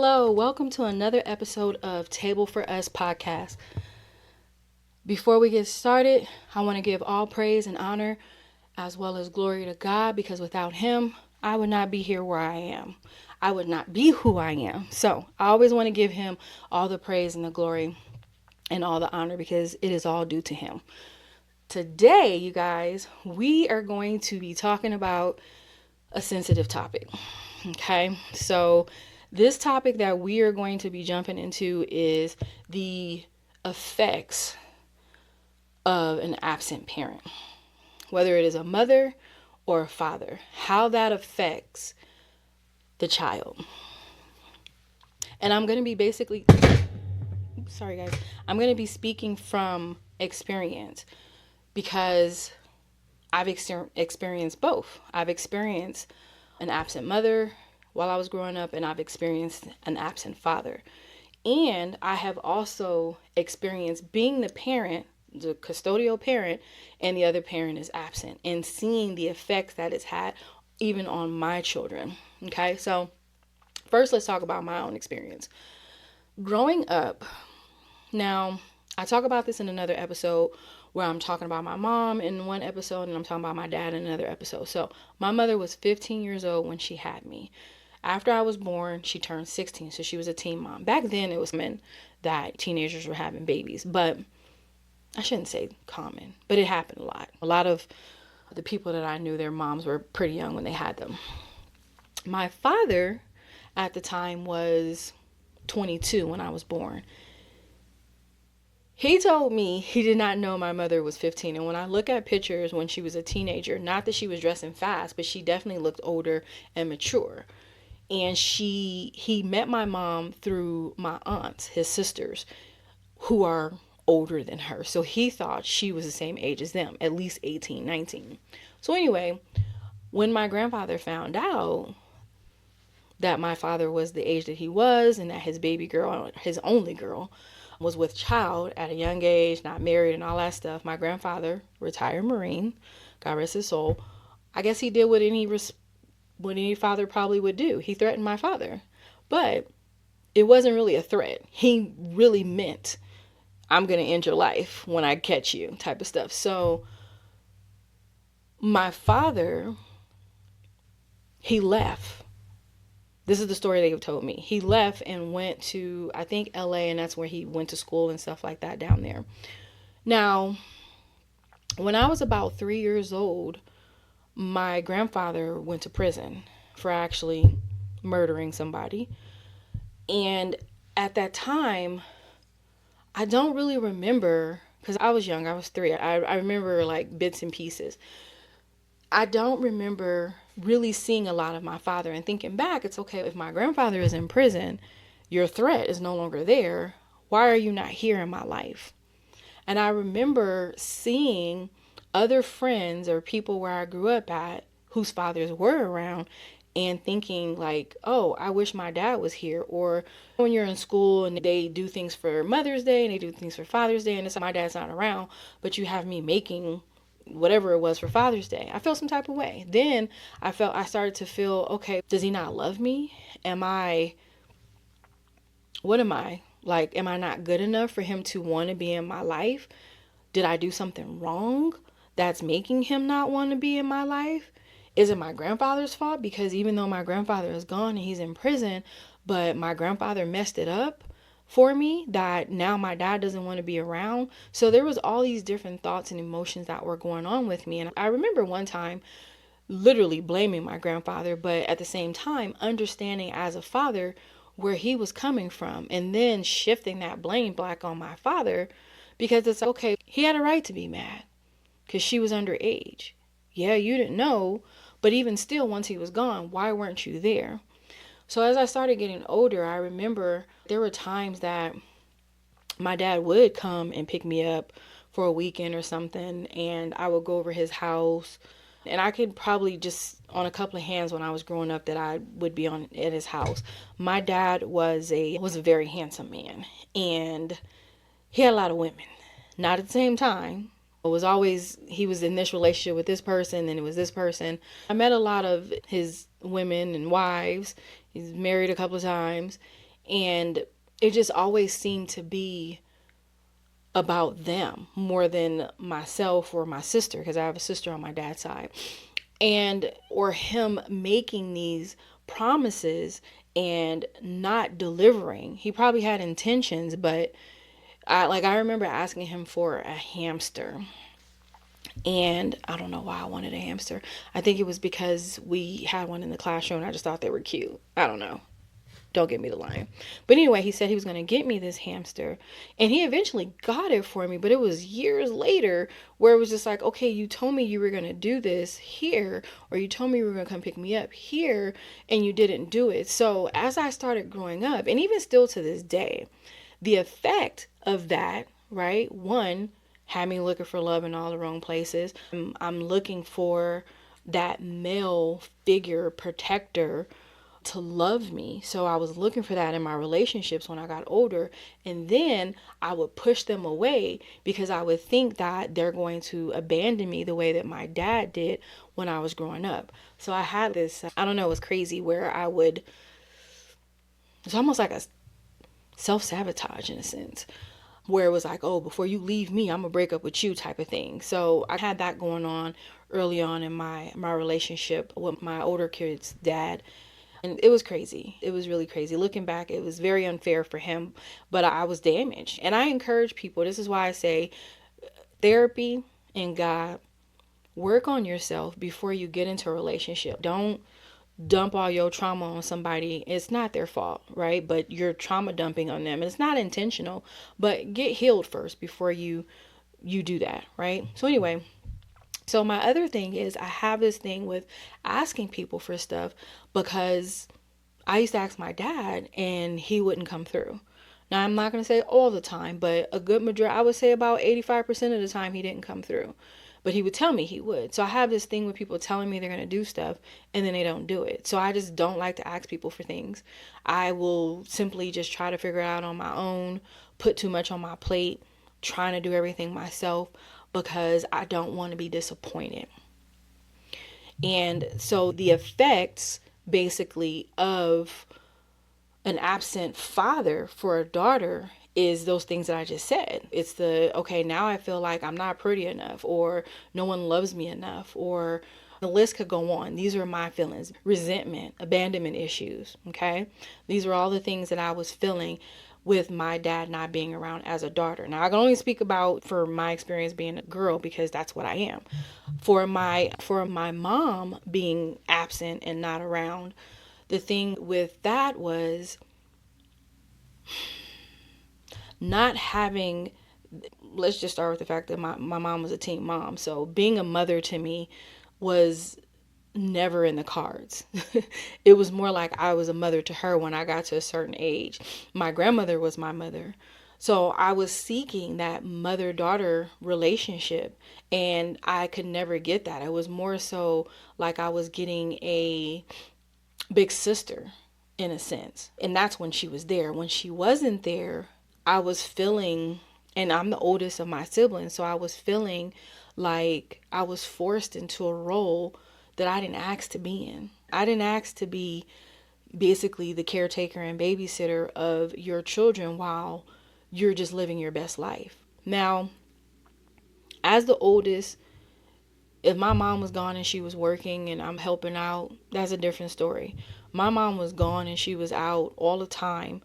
Hello, welcome to another episode of Table for Us podcast. Before we get started, I want to give all praise and honor as well as glory to God, because without Him, I would not be here where I am. I would not be who I am. So I always want to give Him all the praise and the glory and all the honor, because it is all due to Him. Today, you guys, we are going to be talking about a sensitive topic. Okay, so this topic that we are going to be jumping into is the effects of an absent parent, whether it is a mother or a father, how that affects the child. And I'm going to be I'm going to be speaking from experience, because I've experienced both. I've experienced an absent mother while I was growing up, and I've experienced an absent father. And I have also experienced being the parent, the custodial parent, and the other parent is absent, and seeing the effects that it's had even on my children. Okay, so first let's talk about my own experience. Growing up, now I talk about this in another episode where I'm talking about my mom in one episode and I'm talking about my dad in another episode. So my mother was 15 years old when she had me. After I was born, she turned 16, so she was a teen mom. Back then, it was common that teenagers were having babies, but I shouldn't say common, but it happened a lot. A lot of the people that I knew, their moms were pretty young when they had them. My father at the time was 22 when I was born. He told me he did not know my mother was 15. And when I look at pictures when she was a teenager, not that she was dressing fast, but she definitely looked older and mature. And he met my mom through my aunts, his sisters, who are older than her. So he thought she was the same age as them, at least 18, 19. So anyway, when my grandfather found out that my father was the age that he was, and that his baby girl, his only girl, was with child at a young age, not married and all that stuff, my grandfather, retired Marine, God rest his soul, I guess he did what any father probably would do. He threatened my father. But it wasn't really a threat. He really meant, I'm going to end your life when I catch you, type of stuff. So my father, he left. This is the story they told me. He left and went to, I think, LA, and that's where he went to school and stuff like that down there. Now, when I was about 3 years old, my grandfather went to prison for actually murdering somebody. And at that time, I don't really remember, because I was young, I was 3. I remember like bits and pieces. I don't remember really seeing a lot of my father, and thinking back, it's okay, if my grandfather is in prison, your threat is no longer there. Why are you not here in my life? And I remember seeing other friends or people where I grew up at whose fathers were around, and thinking like, oh, I wish my dad was here. Or when you're in school and they do things for Mother's Day and they do things for Father's Day, and it's like, my dad's not around, but you have me making whatever it was for Father's Day. I felt some type of way. Then I started to feel, okay, does he not love me? What am I? Like, am I not good enough for him to want to be in my life? Did I do something wrong that's making him not want to be in my life? Is it my grandfather's fault? Because even though my grandfather is gone and he's in prison, but my grandfather messed it up for me, that now my dad doesn't want to be around. So there was all these different thoughts and emotions that were going on with me. And I remember one time literally blaming my grandfather, but at the same time understanding as a father where he was coming from, and then shifting that blame back on my father, because it's okay, he had a right to be mad because she was underage. Yeah, you didn't know, but even still, once he was gone, why weren't you there? So as I started getting older, I remember there were times that my dad would come and pick me up for a weekend or something, and I would go over his house, and I could probably just on a couple of hands when I was growing up that I would be at his house. My dad was a very handsome man, and he had a lot of women, not at the same time. It was always, he was in this relationship with this person, then it was this person. I met a lot of his women and wives. He's married a couple of times. And it just always seemed to be about them more than myself or my sister, because I have a sister on my dad's side, and or him making these promises and not delivering. He probably had intentions, but I remember asking him for a hamster, and I don't know why I wanted a hamster. I think it was because we had one in the classroom and I just thought they were cute. I don't know. Don't get me to lying. But anyway, he said he was going to get me this hamster. And he eventually got it for me. But it was years later where it was just like, okay, you told me you were going to do this here. Or you told me you were going to come pick me up here. And you didn't do it. So as I started growing up, and even still to this day, the effect of that, right? One, had me looking for love in all the wrong places. I'm looking for that male figure protector to love me. So I was looking for that in my relationships when I got older. And then I would push them away because I would think that they're going to abandon me the way that my dad did when I was growing up. So I had this, I don't know, it was crazy where it's almost like a self-sabotage in a sense, where it was like, oh, before you leave me, I'm gonna break up with you type of thing. So I had that going on early on in my relationship with my older kid's dad. And it was crazy. It was really crazy. Looking back, it was very unfair for him, but I was damaged. And I encourage people, this is why I say therapy and God, work on yourself before you get into a relationship. Don't dump all your trauma on somebody. It's not their fault, right? But you're trauma dumping on them. And it's not intentional, but get healed first before you do that, right? So anyway, so my other thing is I have this thing with asking people for stuff because I used to ask my dad and he wouldn't come through. Now I'm not going to say all the time, but a good majority, I would say about 85% of the time he didn't come through. But he would tell me he would. So I have this thing with people telling me they're going to do stuff and then they don't do it. So I just don't like to ask people for things. I will simply just try to figure it out on my own, put too much on my plate, trying to do everything myself because I don't want to be disappointed. And so the effects basically of an absent father for a daughter is those things that I just said. It's okay, now I feel like I'm not pretty enough, or no one loves me enough, or the list could go on. These are my feelings: resentment, abandonment issues. Okay. These are all the things that I was feeling with my dad not being around as a daughter. Now I can only speak about for my experience being a girl because that's what I am. For my mom being absent and not around, the thing with that was not having, let's just start with the fact that my mom was a teen mom. So being a mother to me was never in the cards. It was more like I was a mother to her when I got to a certain age. My grandmother was my mother. So I was seeking that mother-daughter relationship and I could never get that. It was more so like I was getting a big sister in a sense. And that's when she was there. When she wasn't there, I was feeling, and I'm the oldest of my siblings, so I was feeling like I was forced into a role that I didn't ask to be in. I didn't ask to be basically the caretaker and babysitter of your children while you're just living your best life. Now, as the oldest, if my mom was gone and she was working and I'm helping out, that's a different story. My mom was gone and she was out all the time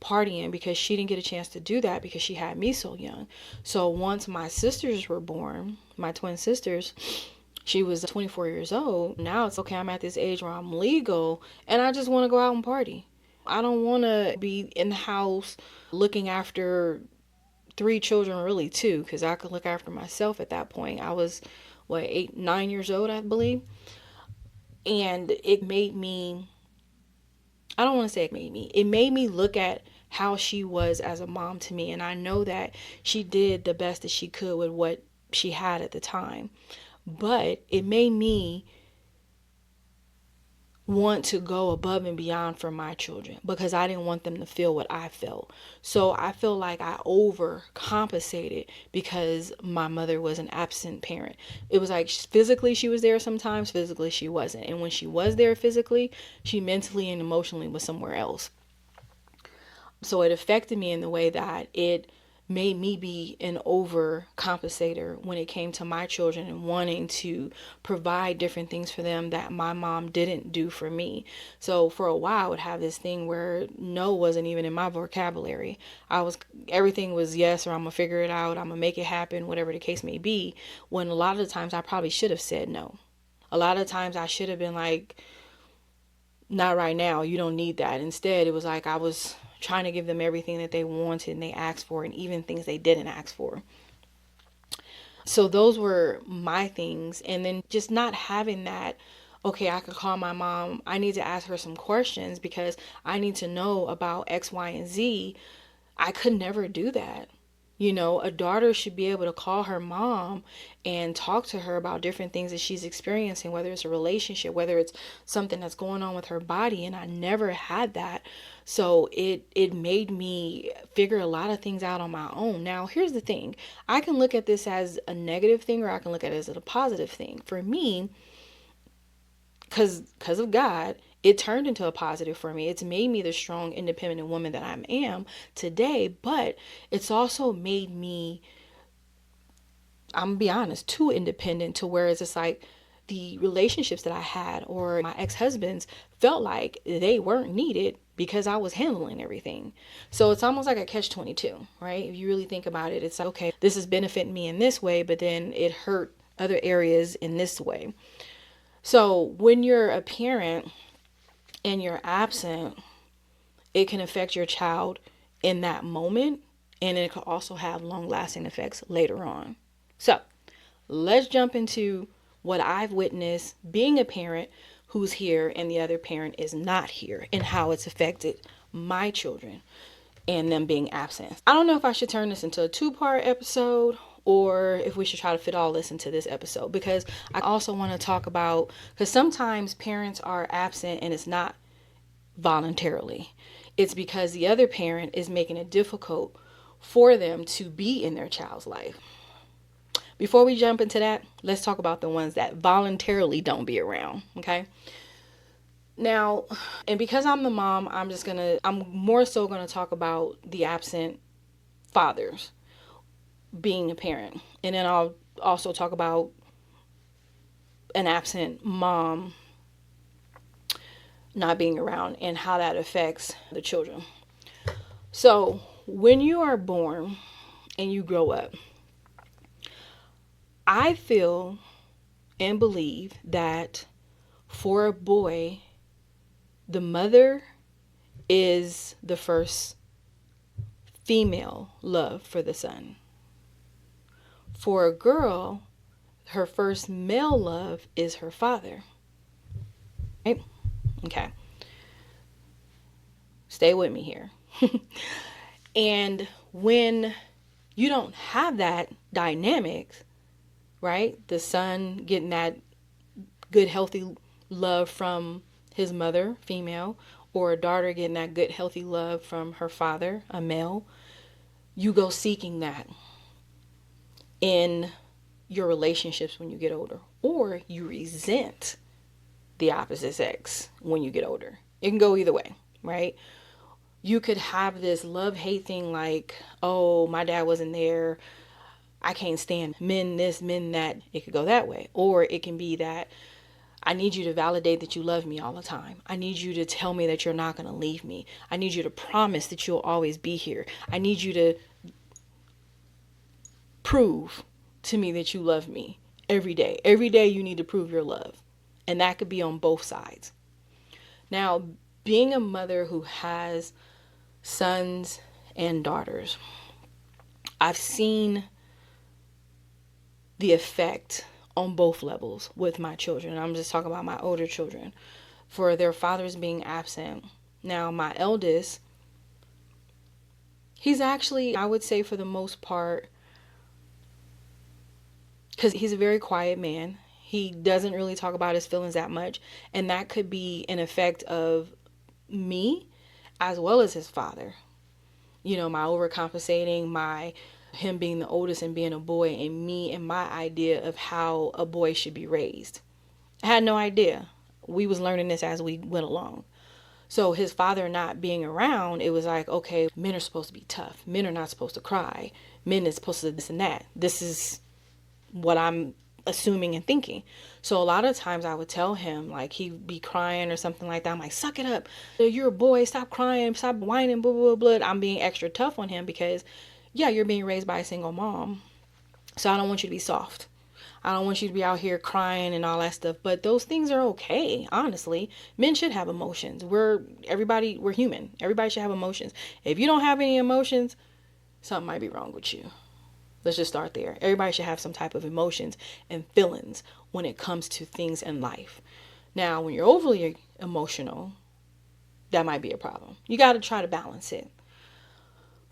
partying because she didn't get a chance to do that because she had me so young. So once my sisters were born, my twin sisters, she was 24 years old. Now it's okay, I'm at this age where I'm legal and I just want to go out and party. I don't want to be in the house looking after 3 children, really 2, because I could look after myself at that point. I was, 8, 9 years old, I believe. And it made me, I don't want to say it made me look at how she was as a mom to me. And I know that she did the best that she could with what she had at the time. But it made me want to go above and beyond for my children because I didn't want them to feel what I felt. So I feel like I overcompensated because my mother was an absent parent. It was like physically she was there sometimes, physically she wasn't. And when she was there physically, she mentally and emotionally was somewhere else. So it affected me in the way that it made me be an overcompensator when it came to my children and wanting to provide different things for them that my mom didn't do for me. So for a while I would have this thing where no wasn't even in my vocabulary. Everything was yes, or I'm gonna figure it out, I'm gonna make it happen, whatever the case may be, when a lot of the times I probably should have said no. A lot of times I should have been like, not right now, you don't need that. Instead, it was like I was trying to give them everything that they wanted and they asked for, and even things they didn't ask for. So those were my things. And then just not having that, okay, I could call my mom, I need to ask her some questions because I need to know about X, Y, and Z. I could never do that. A daughter should be able to call her mom and talk to her about different things that she's experiencing, whether it's a relationship, whether it's something that's going on with her body. And I never had that. So it made me figure a lot of things out on my own. Now, here's the thing. I can look at this as a negative thing, or I can look at it as a positive thing. For me, because of God, it turned into a positive for me. It's made me the strong, independent woman that I am today, but it's also made me, I'm gonna be honest, too independent, to where it's just like the relationships that I had or my ex-husbands felt like they weren't needed because I was handling everything. So it's almost like a catch-22, right? If you really think about it, it's like, okay, this is benefiting me in this way, but then it hurt other areas in this way. So when you're a parent and you're absent, it can affect your child in that moment, and it can also have long-lasting effects later on. So let's jump into what I've witnessed being a parent who's here and the other parent is not here, and how it's affected my children and them being absent. I don't know if I should turn this into a 2-part episode or if we should try to fit all this into this episode, because I also want to talk about, because sometimes parents are absent and it's not voluntarily. It's because the other parent is making it difficult for them to be in their child's life. Before we jump into that, let's talk about the ones that voluntarily don't be around, okay? Now, and because I'm the mom, I'm more so going to talk about the absent fathers being a parent. And then I'll also talk about an absent mom not being around and how that affects the children. So when you are born and you grow up, I feel and believe that for a boy, the mother is the first female love for the son. For a girl, her first male love is her father. Right? Okay. Stay with me here. And when you don't have that dynamic, right? The son getting that good, healthy love from his mother, female, or a daughter getting that good, healthy love from her father, a male, you go seeking that in your relationships when you get older, or you resent the opposite sex when you get older. It can go either way, right? You could have this love-hate thing like, oh, my dad wasn't there, I can't stand men this, men that. It could go that way. Or it can be that I need you to validate that you love me all the time. I need you to tell me that you're not going to leave me. I need you to promise that you'll always be here. I need you to prove to me that you love me every day. Every day you need to prove your love. And that could be on both sides. Now, being a mother who has sons and daughters, I've seen the effect on both levels with my children. I'm just talking about my older children, for their fathers being absent. Now, my eldest, he's actually, I would say for the most part, because he's a very quiet man. He doesn't really talk about his feelings that much. And that could be an effect of me as well as his father. You know, my overcompensating, him being the oldest and being a boy, and me and my idea of how a boy should be raised. I had no idea. We was learning this as we went along. So his father not being around, it was like, okay, men are supposed to be tough. Men are not supposed to cry. Men is supposed to this and that. This is what I'm assuming and thinking. So a lot of times I would tell him, like, he'd be crying or something like that. I'm like, suck it up. You're a boy. Stop crying. Stop whining. Blah, blah, blah, blah. I'm being extra tough on him because, yeah, you're being raised by a single mom. So I don't want you to be soft. I don't want you to be out here crying and all that stuff. But those things are okay, honestly. Men should have emotions. We're human. Everybody should have emotions. If you don't have any emotions, something might be wrong with you. Let's just start there. Everybody should have some type of emotions and feelings when it comes to things in life. Now, when you're overly emotional, that might be a problem. You got to try to balance it.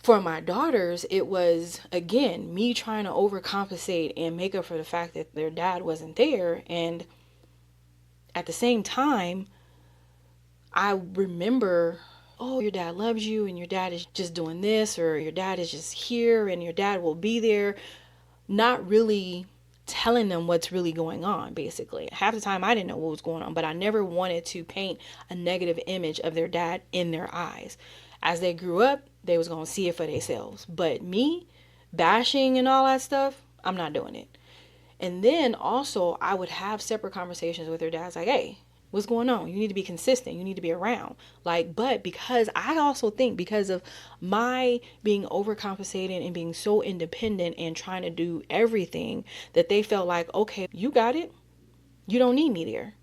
For my daughters, it was, again, me trying to overcompensate and make up for the fact that their dad wasn't there. And at the same time, I remember, oh, your dad loves you and your dad is just doing this, or your dad is just here and your dad will be there. Not really telling them what's really going on, basically. Half the time I didn't know what was going on, but I never wanted to paint a negative image of their dad in their eyes. As they grew up, they was going to see it for themselves. But me, bashing and all that stuff, I'm not doing it. And then also, I would have separate conversations with their dads like, hey, what's going on? You need to be consistent. You need to be around. Like, but because I also think because of my being overcompensating and being so independent and trying to do everything, that they felt like, okay, you got it. You don't need me there.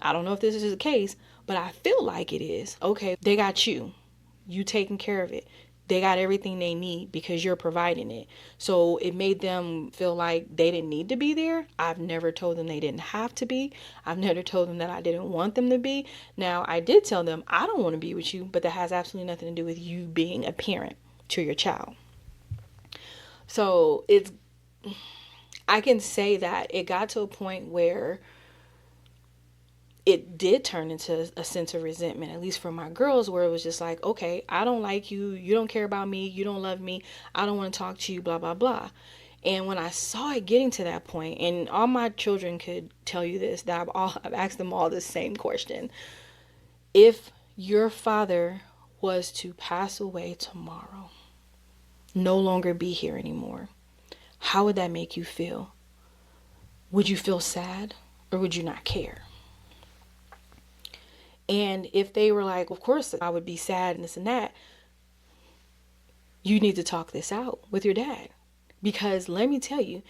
I don't know if this is the case, but I feel like it is. Okay, they got you. You taking care of it. They got everything they need because you're providing it. So it made them feel like they didn't need to be there. I've never told them they didn't have to be. I've never told them that I didn't want them to be. Now, I did tell them I don't want to be with you, but that has absolutely nothing to do with you being a parent to your child. So I can say that it got to a point where it did turn into a sense of resentment, at least for my girls, where it was just like, okay, I don't like you. You don't care about me. You don't love me. I don't want to talk to you, blah, blah, blah. And when I saw it getting to that point, and all my children could tell you this, that I've asked them all the same question. If your father was to pass away tomorrow, no longer be here anymore, how would that make you feel? Would you feel sad or would you not care? And if they were like, of course I would be sad and this and that, you need to talk this out with your dad. Because let me tell you,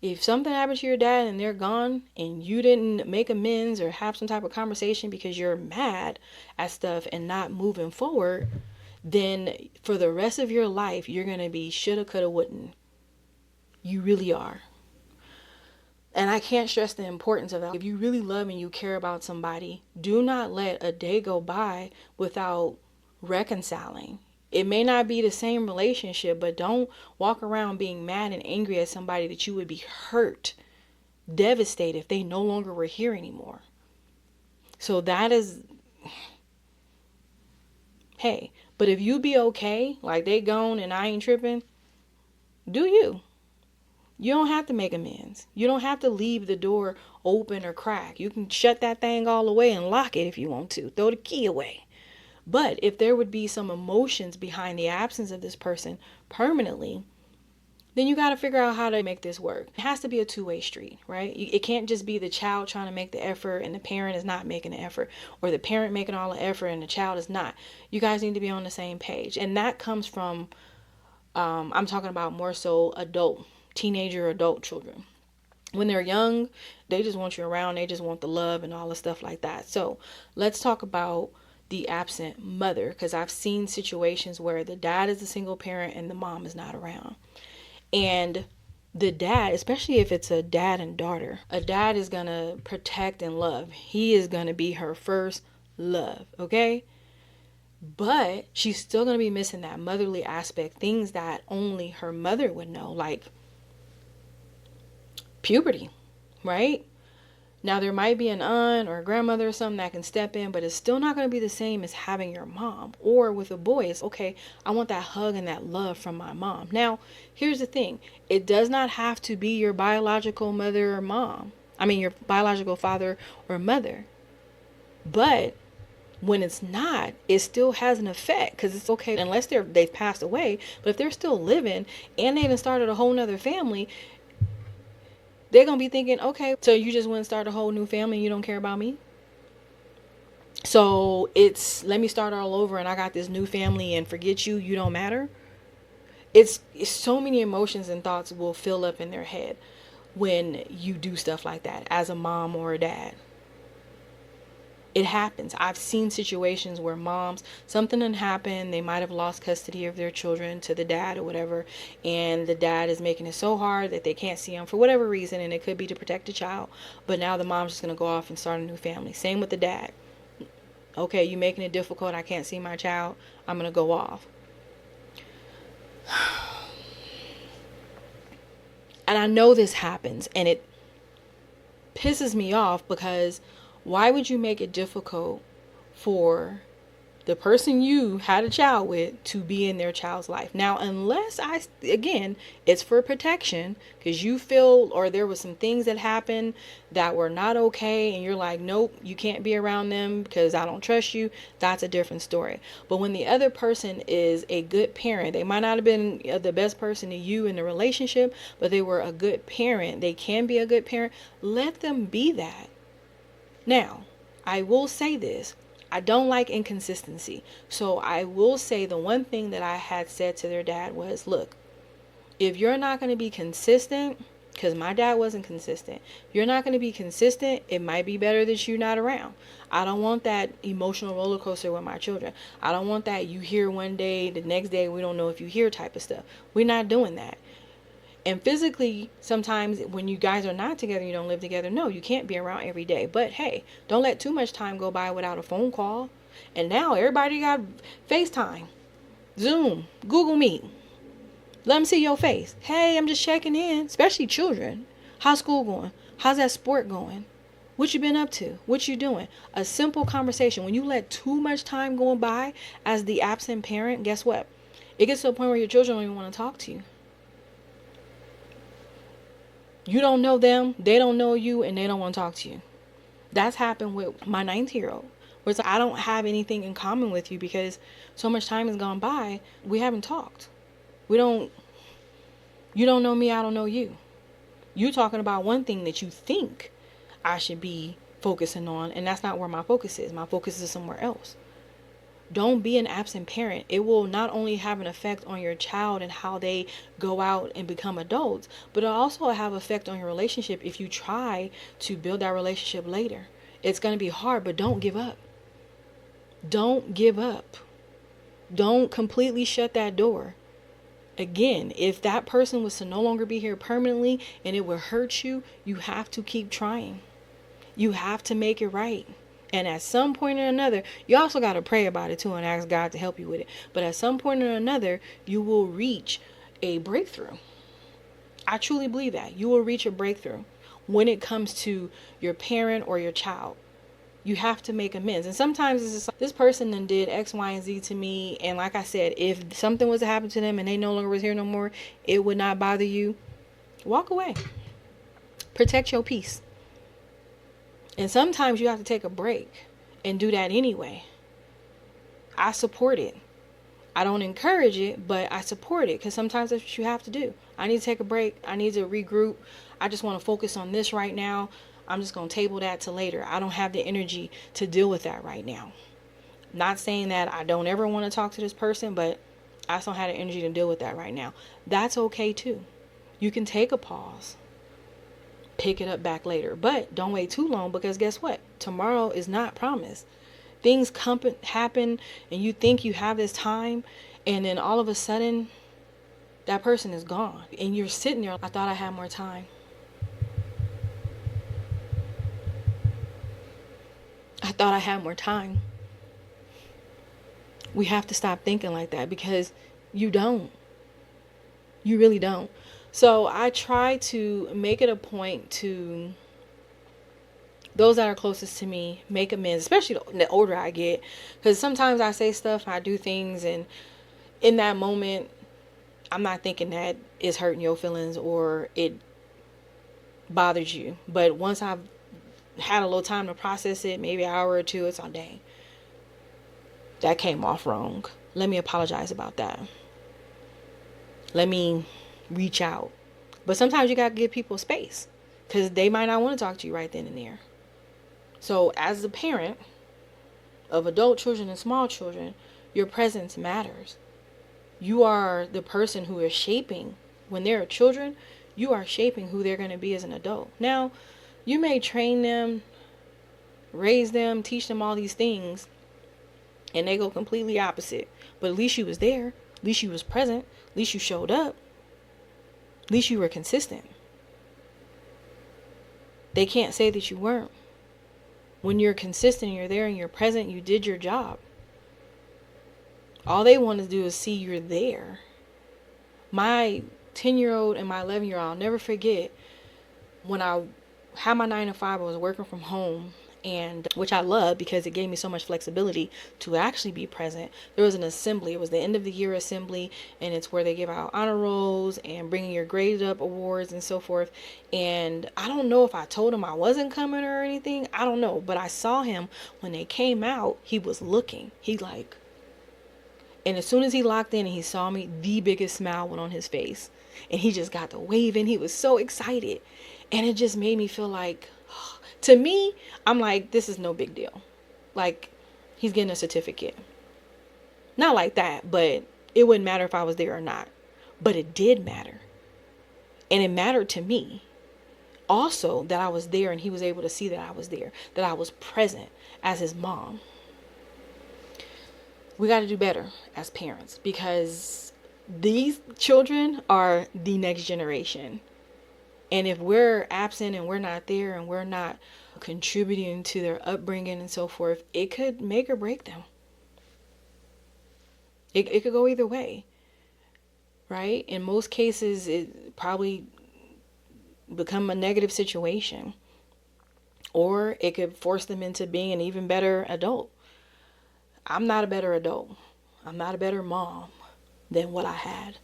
if something happened to your dad and they're gone and you didn't make amends or have some type of conversation because you're mad at stuff and not moving forward, then for the rest of your life, you're going to be shoulda, coulda, wouldn't. You really are. And I can't stress the importance of that. If you really love and you care about somebody, do not let a day go by without reconciling. It may not be the same relationship, but don't walk around being mad and angry at somebody that you would be hurt, devastated if they no longer were here anymore. So that is, hey, but if you be okay, like they gone and I ain't tripping, do you. You don't have to make amends. You don't have to leave the door open or crack. You can shut that thing all the way and lock it if you want to. Throw the key away. But if there would be some emotions behind the absence of this person permanently, then you got to figure out how to make this work. It has to be a two-way street, right? It can't just be the child trying to make the effort and the parent is not making the effort, or the parent making all the effort and the child is not. You guys need to be on the same page. And that comes from, I'm talking about more so teenager, adult children. When they're young, they just want you around. They just want the love and all the stuff like that. So let's talk about the absent mother, because I've seen situations where the dad is a single parent and the mom is not around. And the dad, especially if it's a dad and daughter, a dad is going to protect and love. He is going to be her first love, okay? But she's still going to be missing that motherly aspect, things that only her mother would know, like puberty, right? Now, there might be an aunt or a grandmother or something that can step in, but it's still not going to be the same as having your mom. Or with a boy, it's okay, I want that hug and that love from my mom. Now, here's the thing. It does not have to be your biological mother or your biological father or mother. But When it's not, it still has an effect, because it's okay unless they've passed away. But if they're still living and they even started a whole nother family, they're gonna be thinking, okay, so you just went and start a whole new family and you don't care about me. So it's, let me start all over and I got this new family and forget you, you don't matter. It's so many emotions and thoughts will fill up in their head when you do stuff like that as a mom or a dad. It happens. I've seen situations where moms, something had happened, they might have lost custody of their children to the dad or whatever, and the dad is making it so hard that they can't see them for whatever reason, and it could be to protect the child, but now the mom's just going to go off and start a new family. Same with the dad. Okay, you making it difficult, I can't see my child, I'm going to go off. And I know this happens, and it pisses me off, because why would you make it difficult for the person you had a child with to be in their child's life? Now, unless again, it's for protection, because you feel, or there was some things that happened that were not okay, and you're like, nope, you can't be around them because I don't trust you. That's a different story. But when the other person is a good parent, they might not have been the best person to you in the relationship, but they were a good parent. They can be a good parent. Let them be that. Now, I will say this. I don't like inconsistency. So I will say the one thing that I had said to their dad was, look, if you're not going to be consistent, because my dad wasn't consistent, if you're not going to be consistent, it might be better that you're not around. I don't want that emotional roller coaster with my children. I don't want that you hear one day, the next day we don't know if you hear type of stuff. We're not doing that. And physically, sometimes when you guys are not together, you don't live together, no, you can't be around every day. But hey, don't let too much time go by without a phone call. And now everybody got FaceTime, Zoom, Google Meet. Let them see your face. Hey, I'm just checking in, especially children. How's school going? How's that sport going? What you been up to? What you doing? A simple conversation. When you let too much time go by as the absent parent, guess what? It gets to a point where your children don't even want to talk to you. You don't know them, they don't know you, and they don't want to talk to you. That's happened with my 19-year-old. Where it's like, I don't have anything in common with you because so much time has gone by, we haven't talked. You don't know me, I don't know you. You talking about one thing that you think I should be focusing on, and that's not where my focus is. My focus is somewhere else. Don't be an absent parent. It will not only have an effect on your child and how they go out and become adults, but it'll also have an effect on your relationship if you try to build that relationship later. It's going to be hard, but don't give up. Don't give up. Don't completely shut that door. Again, if that person was to no longer be here permanently and it would hurt you, you have to keep trying. You have to make it right. And at some point or another, you also got to pray about it too and ask God to help you with it. But at some point or another, you will reach a breakthrough. I truly believe that. You will reach a breakthrough when it comes to your parent or your child. You have to make amends. And sometimes it's just like, this person then did X, Y, and Z to me. And like I said, if something was to happen to them and they no longer was here no more, it would not bother you. Walk away. Protect your peace. And sometimes you have to take a break and do that anyway. I support it. I don't encourage it, but I support it because sometimes that's what you have to do. I need to take a break. I need to regroup. I just want to focus on this right now. I'm just going to table that to later. I don't have the energy to deal with that right now. Not saying that I don't ever want to talk to this person, but I just don't have the energy to deal with that right now. That's okay too. You can take a pause. Pick it up back later, but don't wait too long because guess what? Tomorrow is not promised. Things happen and you think you have this time and then all of a sudden that person is gone and you're sitting there. I thought I had more time. I thought I had more time. We have to stop thinking like that because you don't. You really don't. So I try to make it a point to those that are closest to me, make amends, especially the older I get. Because sometimes I say stuff, I do things, and in that moment, I'm not thinking that it's hurting your feelings or it bothers you. But once I've had a little time to process it, maybe an hour or two, it's all dang. That came off wrong. Let me apologize about that. Let me reach out. But sometimes you got to give people space because they might not want to talk to you right then and there. So, as a parent of adult children and small children, your presence matters. You are the person who is shaping, when they're children, you are shaping who they're going to be as an adult. Now, you may train them, raise them, teach them all these things, and they go completely opposite. But at least you was there. At least you was present. At least you showed up. At least you were consistent. They can't say that you weren't. When you're consistent, you're there and you're present, you did your job. All they want to do is see you're there. My 10-year-old and my 11-year-old, I'll never forget when I had my 9 to 5, I was working from home, and which I loved because it gave me so much flexibility to actually be present. There was an assembly. It was the end of the year assembly, and it's where they give out honor rolls and bringing your graded up awards and so forth. And I don't know if I told him I wasn't coming or anything. I don't know, but I saw him when they came out. He was looking. And as soon as he locked in and he saw me, the biggest smile went on his face. And he just got to waving. He was so excited. And it just made me feel like, to me, I'm like, this is no big deal. Like, he's getting a certificate. Not like that, but it wouldn't matter if I was there or not. But it did matter. And it mattered to me. Also, that I was there and he was able to see that I was there. That I was present as his mom. We got to do better as parents because these children are the next generation. And if we're absent and we're not there and we're not contributing to their upbringing and so forth, it could make or break them. It could go either way, right? In most cases, it probably become a negative situation, or it could force them into being an even better adult. I'm not a better adult. I'm not a better mom than what I had.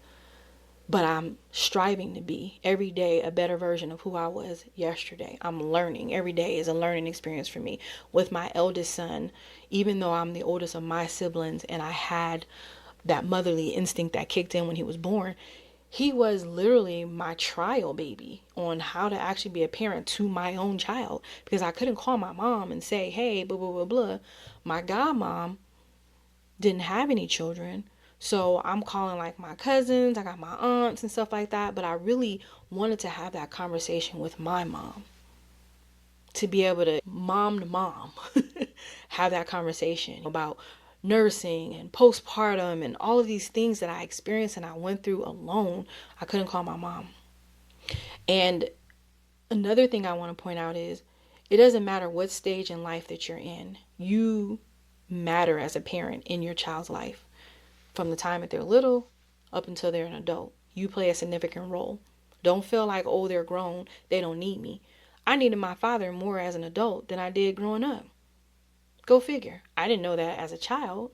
But I'm striving to be every day a better version of who I was yesterday. I'm learning. Every day is a learning experience for me. With my eldest son, even though I'm the oldest of my siblings and I had that motherly instinct that kicked in when he was born, he was literally my trial baby on how to actually be a parent to my own child. Because I couldn't call my mom and say, hey, blah, blah, blah, blah. My godmom didn't have any children. So I'm calling like my cousins, I got my aunts and stuff like that. But I really wanted to have that conversation with my mom. To be able to mom to mom have that conversation about nursing and postpartum and all of these things that I experienced and I went through alone. I couldn't call my mom. And another thing I want to point out is it doesn't matter what stage in life that you're in. You matter as a parent in your child's life. From the time that they're little up until they're an adult, you play a significant role. Don't feel like, oh, they're grown, they don't need me. I needed my father more as an adult than I did growing up. Go figure. I didn't know that as a child.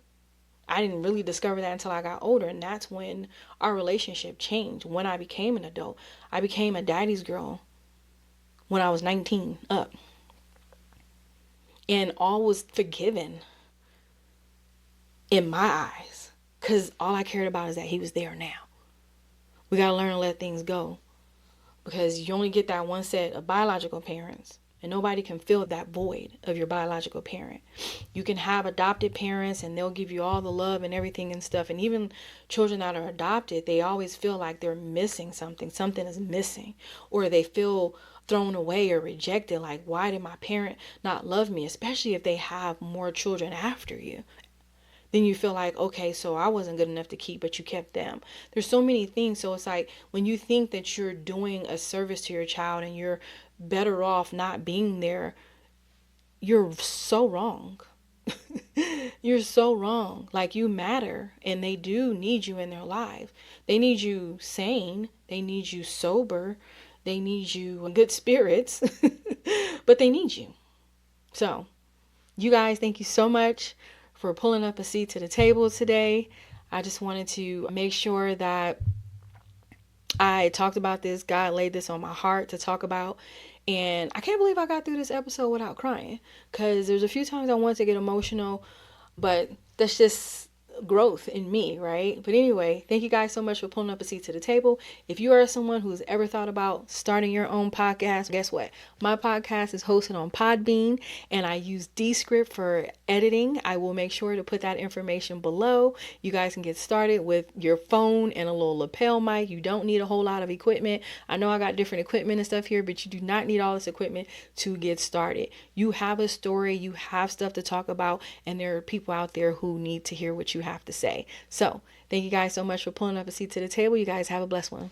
I didn't really discover that until I got older, and that's when our relationship changed. When I became an adult, I became a daddy's girl when I was 19 up. And all was forgiven in my eyes. Because all I cared about is that he was there now. We got to learn to let things go. Because you only get that one set of biological parents. And nobody can fill that void of your biological parent. You can have adopted parents and they'll give you all the love and everything and stuff. And even children that are adopted, they always feel like they're missing something. Something is missing. Or they feel thrown away or rejected. Like, why did my parent not love me? Especially if they have more children after you. Then you feel like, okay, so I wasn't good enough to keep, but you kept them. There's so many things. So it's like when you think that you're doing a service to your child and you're better off not being there, you're so wrong. You're so wrong. Like, you matter and they do need you in their life. They need you sane. They need you sober. They need you in good spirits, but they need you. So you guys, thank you so much for pulling up a seat to the table today. I just wanted to make sure that I talked about this. God laid this on my heart to talk about. And I can't believe I got through this episode without crying. Because there's a few times I wanted to get emotional. But that's just growth in me, right? But anyway, thank you guys so much for pulling up a seat to the table. If you are someone who's ever thought about starting your own podcast, guess what? My podcast is hosted on Podbean, and I use Descript for editing. I will make sure to put that information below. You guys can get started with your phone and a little lapel mic. You don't need a whole lot of equipment. I know I got different equipment and stuff here, but you do not need all this equipment to get started. You have a story, you have stuff to talk about, and there are people out there who need to hear what you have to say. So thank you guys so much for pulling up a seat to the table. You guys have a blessed one.